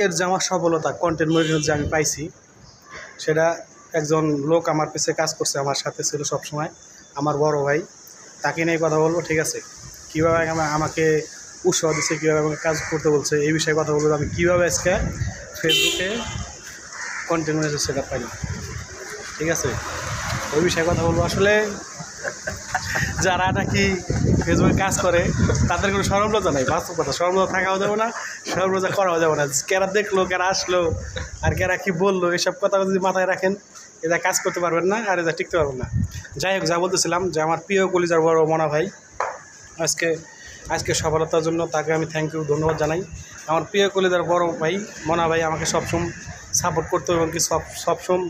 এর যে আমার সফলতা কন্টেন্ট মনিটাইজেশন যে আমি পাইছি, সেটা একজন লোক আমার পিছে কাজ করছে, আমার সাথে ছিল সবসময়, আমার বড় ভাই। তাকে নিয়ে কথা বলবো, ঠিক আছে? কীভাবে আমাকে উৎসাহ দিচ্ছে, কীভাবে আমাকে কাজ করতে বলছে, এই বিষয়ে কথা বলবো। আমি কীভাবে আজকে ফেসবুকে কন্টেন্ট মনিটাইজেশন সেট আপ পাইলাম, ঠিক আছে? ওই বিষয়ে কথা বলবো। আসলে যারা নাকি ফেসবুকে কাজ করে তাদের কোনো সরলতা নাই, বাস্তব কথা। সরলতা থাকাও যাবে না, সরলতা করাও যাবে না। কারা দেখলো, কারা আসলো, আর কারা কী বললো, এসব কথা যদি মাথায় রাখেন, এরা কাজ করতে পারবেন না, আর এরা টিকতে পারবেন না। যাই হোক, যা বলতেছিলাম, যে আমার প্রিয় কলিজার বড় মনা ভাই আজকে সফলতার জন্য তাকে আমি থ্যাংক ইউ, ধন্যবাদ জানাই। আমার প্রিয় কলিজার বড় ভাই মনা ভাই আমাকে সবসময় সাপোর্ট করতো এবং কি সবসময়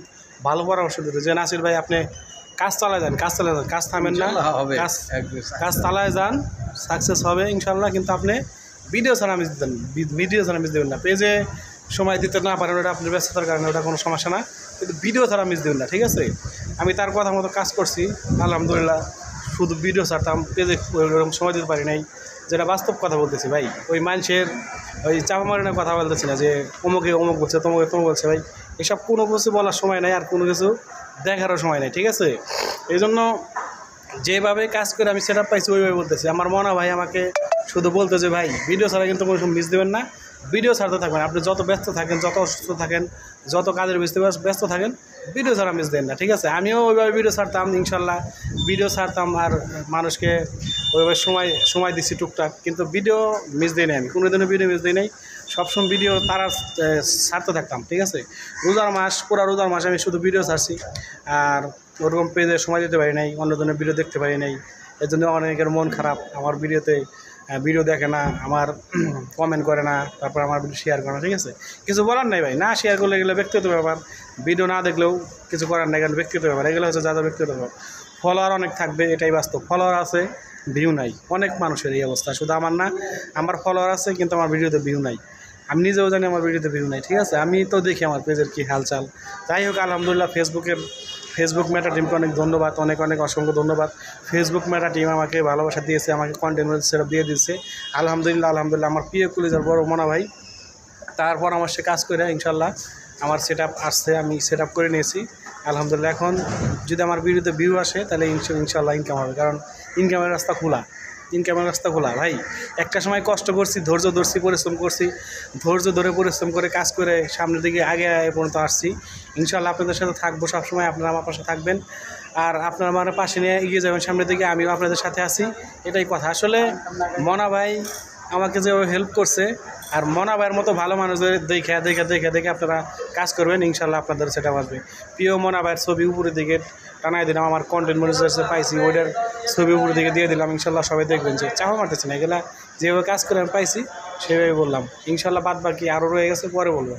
ভালো পরামর্শ দিত যে নাসির ভাই আপনি কাজ চালায় যান, কাজ থামেন না, কাজ চালায় যান, সাকসেস হবে ইনশাল্লাহ। কিন্তু আপনি ভিডিও ছাড়া মিস দেবেন না। পেজে সময় দিতে না পারেন, ওটা আপনার ব্যস্ততার কারণে, ওটা কোনো সমস্যা না, কিন্তু ভিডিও ছাড়া মিস দেবেন না, ঠিক আছে? আমি তার কথা মতো কাজ করছি, আলহামদুলিল্লাহ। শুধু ভিডিও ছাড়তাম, পেজে ওরকম সময় দিতে পারি নাই, যেটা বাস্তব কথা বলতেছি ভাই। ওই মানুষের ওই চাপা মারিনের কথা বলতেছি না যে অমুক বলছে, তোমাকে বলছে। ভাই এসব কোনো কিছু বলার সময় নাই, আর কোনো কিছু দেখারও সময় নেই, ঠিক আছে? এই জন্য যেভাবে কাজ করে আমি সেট আপ পাইছি ওইভাবে বলতেছি। আমার মনা ভাই আমাকে শুধু বলতে যে ভাই ভিডিও ছাড়া কিন্তু কোনো সময় মিস দেবেন না, ভিডিও ছাড়তে থাকবেন। আপনি যত ব্যস্ত থাকেন, যত অসুস্থ থাকেন, যত কাজের ব্যস্ত থাকেন, ভিডিও ছাড়া মিস দেন না, ঠিক আছে? আমিও ওইভাবে ভিডিও ছাড়তাম, ইনশাল্লাহ ভিডিও ছাড়তাম, আর মানুষকে ওইভাবে সময় দিচ্ছি টুকটাক, কিন্তু ভিডিও মিস দিই নাই। আমি কোনো দিনও ভিডিও মিস দিই নাই, সবসময় ভিডিও তারা ছাড়তে থাকতাম, ঠিক আছে? পুরা রোজার মাস আমি শুধু ভিডিও ছাড়ছি, আর ওরকম পেজে সময় দিতে পারি নাই, অন্য জনের ভিডিও দেখতে পারি নাই। এর জন্য অনেকের মন খারাপ, আমার ভিডিওতে ভিডিও দেখে না, আমার কমেন্ট করে না, তারপর আমার ভিডিও শেয়ার করে না, ঠিক আছে? কিছু বলার নাই ভাই, না শেয়ার করলে এগুলো ব্যক্তিগত ব্যাপার, ভিডিও না দেখলেও কিছু করার নাই, কারণ ব্যক্তিগত ব্যাপার, এগুলো হচ্ছে যা ব্যক্তিগত ব্যাপার। ফলোয়ার অনেক থাকবে, এটাই বাস্তব। ফলোয়ার আছে, ভিউ নাই, অনেক মানুষের এই অবস্থা, শুধু আমার না। আমার ফলোয়ার আছে কিন্তু আমার ভিডিওতে ভিউ নাই, আমি নিজেও জানি আমার ভিডিওতে ভিউ নাই, ঠিক আছে? আমি তো দেখি আমার পেজের কী হালচাল। যাই হোক, আলহামদুলিল্লাহ, ফেসবুক মেটা টিমকে অনেক ধন্যবাদ, অনেক অসংখ্য ধন্যবাদ। ফেসবুক মেটা টিম আমাকে ভালোবাসা দিয়েছে, আমাকে কন্টেন্ট সেটআপ দিয়ে দিচ্ছে, আলহামদুলিল্লাহ। আমার প্রিয় কলিজার বড় মনা ভাই, তার পরামর্শে কাজ করে ইনশাল্লাহ আমার সেট আপ আসছে, আমি সেট আপ করে নিয়েছি আলহামদুলিল্লাহ। এখন যদি আমার ভিডিওতে ভিউ আসে তাহলে ইনশাল্লাহ ইনকাম হবে, কারণ ইনকামের রাস্তা খোলা ভাই। একটা সময় কষ্ট করছি, ধৈর্য ধরে পরিশ্রম করে কাজ করে সামনের দিকে আগে পর্যন্ত আসছি। ইনশাল্লাহ আপনাদের সাথে থাকবো সবসময়, আপনারা আমার পাশে থাকবেন, আর আপনারা আমার পাশে নিয়ে এগিয়ে যাবেন সামনের দিকে, আমিও আপনাদের সাথে আছি, এটাই কথা। আসলে মনা ভাই আমাকে যে হেল্প করছে, আর মনা ভাইয়ের মতো ভালো মানুষদের দেখে আপনারা কাজ করবেন, ইনশাল্লাহ আপনাদের সেটা আসবে। প্রিয় মনা ভাইয়ের ছবি উপরের দিকে টানাই দিলাম, আমার কন্টেন্ট মনিটাইজেশন পাইছি, ওইটার ছবি উপরের দিকে দিয়ে দিলাম, ইনশাল্লাহ সবাই দেখবেন। যে চাপা মারতেছি না, এগুলা যেভাবে কাজ করে আমি পাইছি সেভাবে বললাম, ইনশাল্লাহ বাদ বাকি আরও রয়ে গেছে, পরে বলবো।